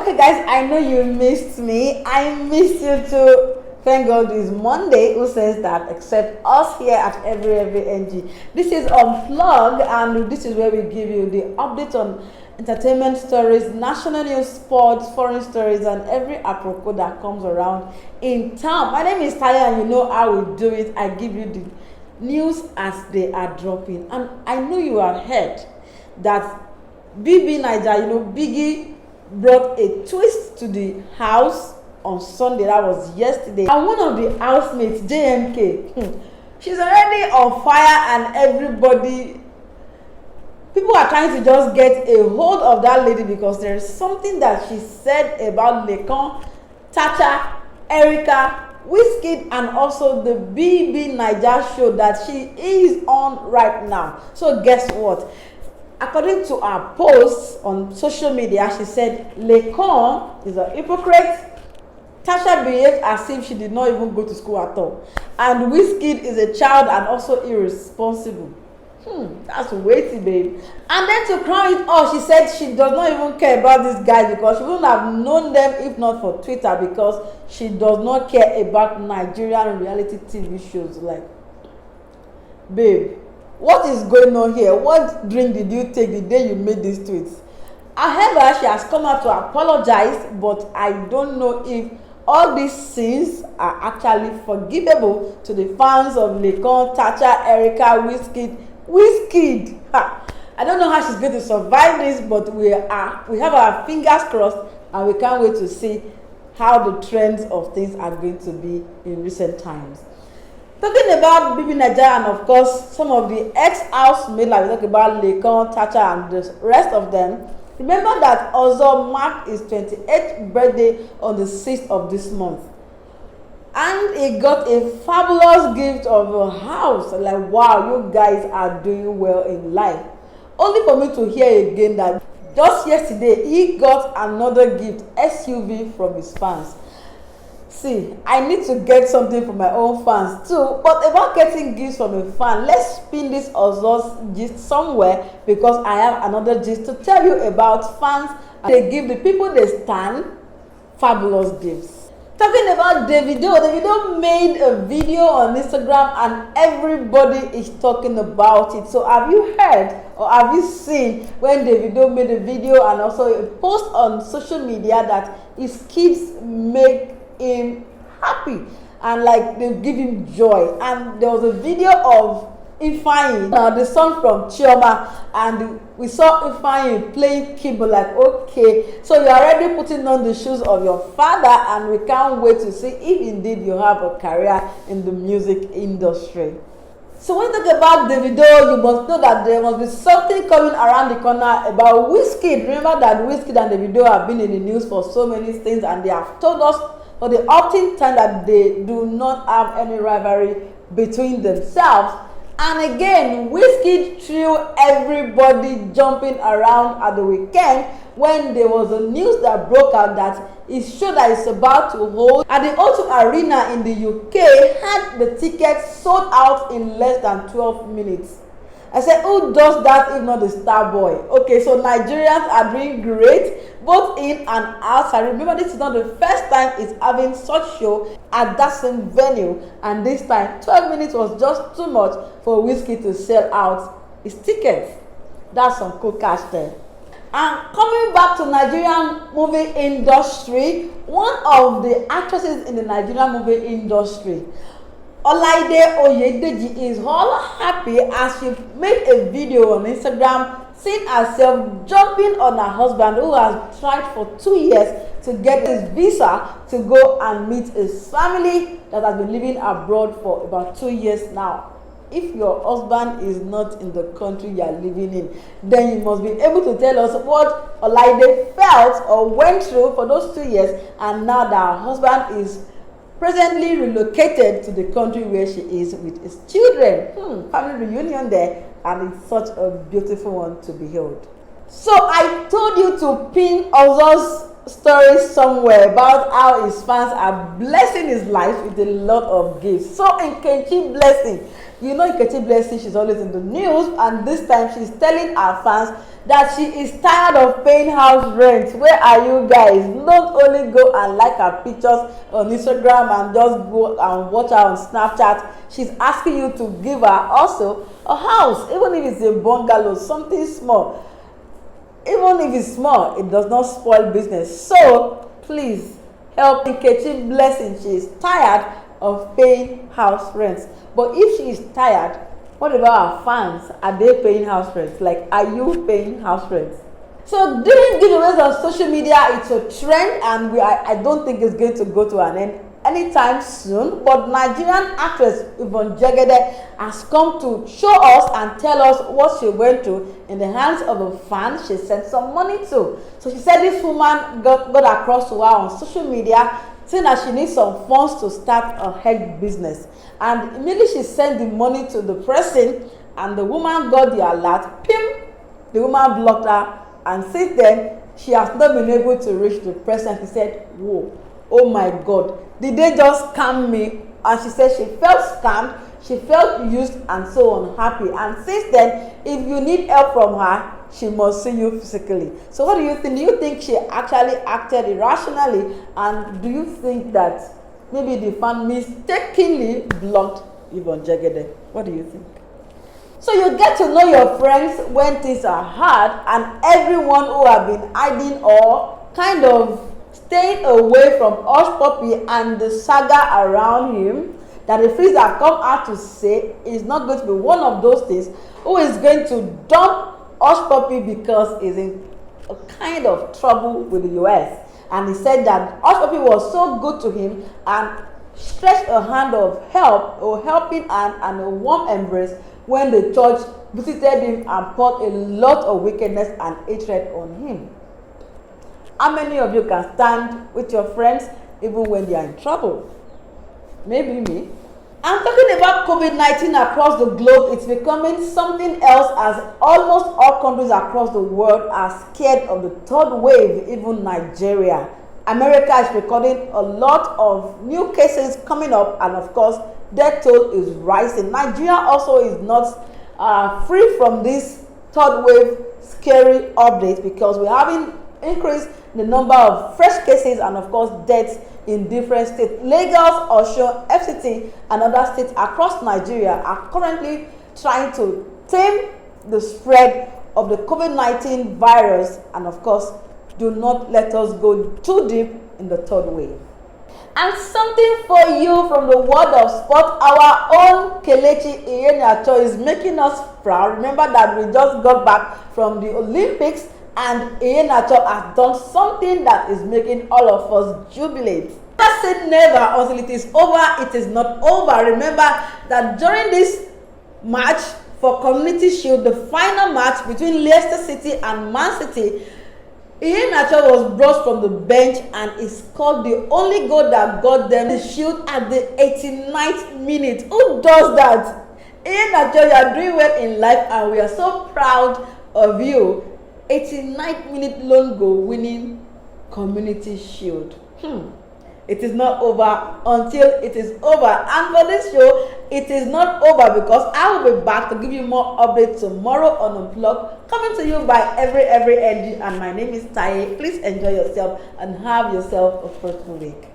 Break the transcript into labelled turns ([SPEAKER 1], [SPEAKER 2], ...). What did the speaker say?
[SPEAKER 1] Okay, guys, I know you missed me. I missed you too. Thank God it's Monday. Who says that except us here at Every NG? This is Unplug, and this is where we give you the update on entertainment stories, national news, sports, foreign stories, and every apropos that comes around in town. My name is Taya, and you know how we do it. I give you the news as they are dropping, and I know you have heard that BB Niger, Biggie brought a twist to the house on Sunday. That was yesterday. And one of the housemates, JMK, she's already on fire, and people are trying to just get a hold of that lady because there is something that she said about Laycon, Tasha, Erica, Wizkid, and also the BB Niger show that she is on right now. So guess what? According to her posts on social media, she said Laycon is a hypocrite. Tasha behaved as if she did not even go to school at all. And Wizkid is a child and also irresponsible. That's weighty, babe. And then to crown it all, she said she does not even care about these guys because she wouldn't have known them if not for Twitter, because she does not care about Nigerian reality TV shows. Like, babe, what is going on here? What drink did you take the day you made these tweets? However, she has come out to apologize, but I don't know if all these sins are actually forgivable to the fans of Laycon, Tasha, Erica, Wizkid. I don't know how she's going to survive this, but we have our fingers crossed, and we can't wait to see how the trends of things are going to be in recent times. Talking about BB Niger and of course some of the ex-housemates, like we talk about Laycon, Tasha, and the rest of them. Remember that Ozo marked his 28th birthday on the 6th of this month. And he got a fabulous gift of a house. Like, wow, you guys are doing well in life. Only for me to hear again that just yesterday he got another gift, SUV, from his fans. See, I need to get something from my own fans too. But about getting gifts from a fan, let's spin this Ozo's gist somewhere, because I have another gist to tell you about fans. They give the people they stand fabulous gifts. Talking about Davido made a video on Instagram and everybody is talking about it. So have you heard or have you seen when Davido made a video and also a post on social media that his kids make him happy and like they give him joy? And there was a video of Ifeanyi, the song from Chioma, and we saw Ifeanyi playing keyboard. Like, okay, so you're already putting on the shoes of your father, and we can't wait to see if indeed you have a career in the music industry. So when you talk about Davido, you must know that there must be something coming around the corner about Wizkid. Remember that Wizkid and Davido have been in the news for so many things, and they have told us for the often time that they do not have any rivalry between themselves. And again, Wizkid threw everybody jumping around at the weekend when there was a news that broke out that his show that is about to hold at the O2 Arena in the UK had the tickets sold out in less than 12 minutes. I said, who does that if not the star boy? Okay, so Nigerians are doing great both in and outside. Remember, this is not the first time it's having such show at that same venue, and this time 12 minutes was just too much for Wizkid to sell out his tickets. That's some cool cash there. And coming back to Nigerian movie industry, one of the actresses in the Nigerian movie industry, Olaide Oyedeji, is all happy as she made a video on Instagram seeing herself jumping on her husband, who has tried for 2 years to get his visa to go and meet his family that has been living abroad for about 2 years now. If your husband is not in the country you are living in, then you must be able to tell us what Olaide felt or went through for those 2 years, and now that her husband is presently relocated to the country where she is with his children. Family reunion there, and it's such a beautiful one to behold. So I told you to pin Ozo's story somewhere about how his fans are blessing his life with a lot of gifts. So in Kenchi blessing, You know, Nkechi Blessing, she's always in the news, and this time she's telling her fans that she is tired of paying house rent. Where are you guys? Not only go and like her pictures on Instagram and just go and watch her on Snapchat, she's asking you to give her also a house, even if it's a bungalow, something small. Even if it's small, it does not spoil business. So please help Nkechi Blessing. She is tired of paying house rents. But if she is tired, what about our fans? Are they paying house rents? Like, are you paying house rents? So doing giveaways on social media, it's a trend, and I don't think it's going to go to an end anytime soon. But Nigerian actress Yvonne Jegede has come to show us and tell us what she went through in the hands of a fan she sent some money to. So she said this woman got across to her on social media, saying that she needs some funds to start a egg business. And immediately she sent the money to the person, and the woman got the alert. Pim! The woman blocked her, and since then, she has not been able to reach the person. She said, whoa, oh my God, did they just scam me? And she said she felt scammed, she felt used, and so unhappy. And since then, if you need help from her, she must see you physically. So what do you think? Do you think she actually acted irrationally? And do you think that maybe the fan mistakenly blocked Yvonne Jegede? What do you think? So you get to know your friends when things are hard, and everyone who have been hiding or kind of staying away from Hush Puppy and the saga around him, that the freaks have come out to say is not going to be one of those things who is going to dump Hush Puppy because he's in a kind of trouble with the US. And he said that Hush Puppy was so good to him and stretched a hand of help or helping hand and a warm embrace when the church visited him and poured a lot of wickedness and hatred on him. How many of you can stand with your friends even when they are in trouble? Maybe me. I'm talking about COVID-19 across the globe. It's becoming something else as almost all countries across the world are scared of the third wave, even Nigeria. America is recording a lot of new cases coming up, and of course, death toll is rising. Nigeria also is not free from this third wave scary update, because we're having increased the number of fresh cases and of course deaths in different states. Lagos, Osun, FCT, and other states across Nigeria are currently trying to tame the spread of the COVID-19 virus, and of course, do not let us go too deep in the third wave. And something for you from the world of sport. Our own Kelechi Iheanacho is making us proud. Remember that we just got back from the Olympics, and Iheanacho has done something that is making all of us jubilate. Never say never until it is over. It is not over. Remember that during this match for Community Shield, the final match between Leicester City and Man City, Iheanacho was brought from the bench and he scored the only goal that got them the shield at the 89th minute. Who does that? Iheanacho, you are doing well in life and we are so proud of you. 89th minute lone goal winning Community Shield. It is not over until it is over. And for this show, it is not over because I will be back to give you more updates tomorrow on Unplugged, coming to you by every NG. And my name is Taye. Please enjoy yourself and have yourself a fruitful week.